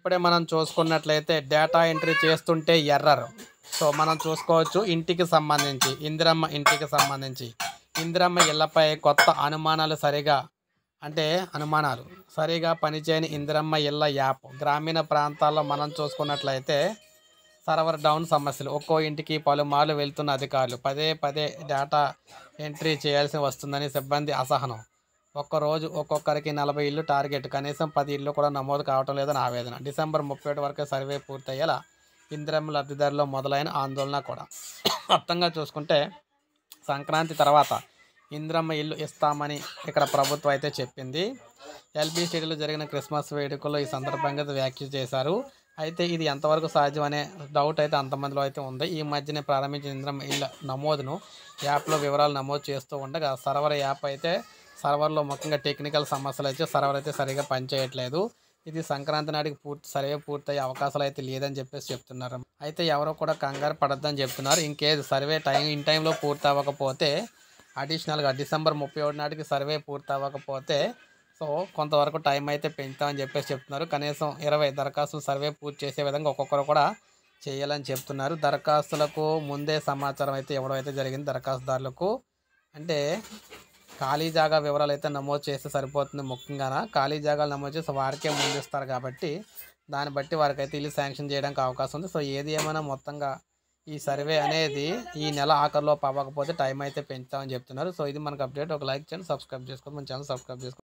ఇప్పుడే మనం చూసుకున్నట్లయితే డేటా ఎంట్రీ చేస్తుంటే ఎర్రర్. సో మనం చూసుకోవచ్చు ఇంటికి సంబంధించి ఇందిరమ్మ ఇళ్లపై కొత్త అనుమానాలు సరిగా పనిచేయని ఇందిరమ్మ ఇళ్ల యాప్. గ్రామీణ ప్రాంతాల్లో మనం చూసుకున్నట్లయితే సర్వర్ డౌన్ సమస్యలు. ఒక్కో ఇంటికి పలుమార్లు వెళ్తున్న అధికారులు. పదే పదే డేటా ఎంట్రీ చేయాల్సి వస్తుందని సిబ్బంది అసహనం. ఒక్కరోజు ఒక్కొక్కరికి 40 ఇళ్ళు టార్గెట్. కనీసం 10 ఇళ్ళు కూడా నమోదు కావటం లేదని ఆవేదన. డిసెంబర్ 31 వరకే సర్వే పూర్తయ్యేలా ఇందిరమ్మ లబ్ధిదారుల్లో మొదలైన ఆందోళన కూడా. మొత్తంగా చూసుకుంటే సంక్రాంతి తర్వాత ఇందిరమ్మ ఇల్లు ఇస్తామని ఇక్కడ ప్రభుత్వం అయితే చెప్పింది. ఎల్బీ స్టేడియంలో జరిగిన క్రిస్మస్ వేడుకల్లో ఈ సందర్భంగా వ్యాఖ్యలు చేశారు. అయితే ఇది ఎంతవరకు సాధ్యం అనే డౌట్ అయితే అంతమందిలో అయితే ఉంది. ఈ మధ్యనే ప్రారంభించిన ఇందిరమ్మ ఇళ్ళ నమోదును యాప్లో వివరాలు నమోదు చేస్తూ ఉండగా సర్వర్లో ముఖ్యంగా టెక్నికల్ సమస్యలు అయితే సర్వర్ అయితే సరిగా పనిచేయట్లేదు. ఇది సంక్రాంతి నాటికి సర్వే పూర్తయ్యే అవకాశాలు అయితే లేదని చెప్పేసి చెప్తున్నారు. అయితే ఎవరో కూడా కంగారు పడొద్దని చెప్తున్నారు. ఇంకేది సర్వే ఇన్ టైంలో పూర్తి అవ్వకపోతే అడిషనల్గా డిసెంబర్ 31 నాటికి సర్వే పూర్తి అవ్వకపోతే సో కొంతవరకు టైం అయితే పెంచుతామని చెప్పేసి చెప్తున్నారు. కనీసం 20 దరఖాస్తులు సర్వే పూర్తి చేసే విధంగా ఒక్కొక్కరు కూడా చేయాలని చెప్తున్నారు. దరఖాస్తులకు ముందే సమాచారం అయితే ఇవ్వడం అయితే జరిగింది. దరఖాస్తుదారులకు అంటే ఖాళీ జాగా వివరాలు అయితే నమోదు చేస్తే సరిపోతుంది. ముఖ్యంగా ఖాళీ జాగాలు నమోదు చేసి వారికే ముందు ఇస్తారు కాబట్టి దాన్ని బట్టి వారికైతే ఇల్లు శాంక్షన్ చేయడానికి అవకాశం ఉంది. సో ఏది ఏమైనా మొత్తంగా ఈ సర్వే అనేది ఈ నెల ఆఖరిలోపు అవ్వకపోతే టైం అయితే పెంచుతామని చెప్తున్నారు. సో ఇది మనకు అప్డేట్. ఒక లైక్ చేయండి, సబ్స్క్రైబ్ చేసుకోండి, మన ఛానల్ సబ్స్క్రైబ్ చేసుకోండి.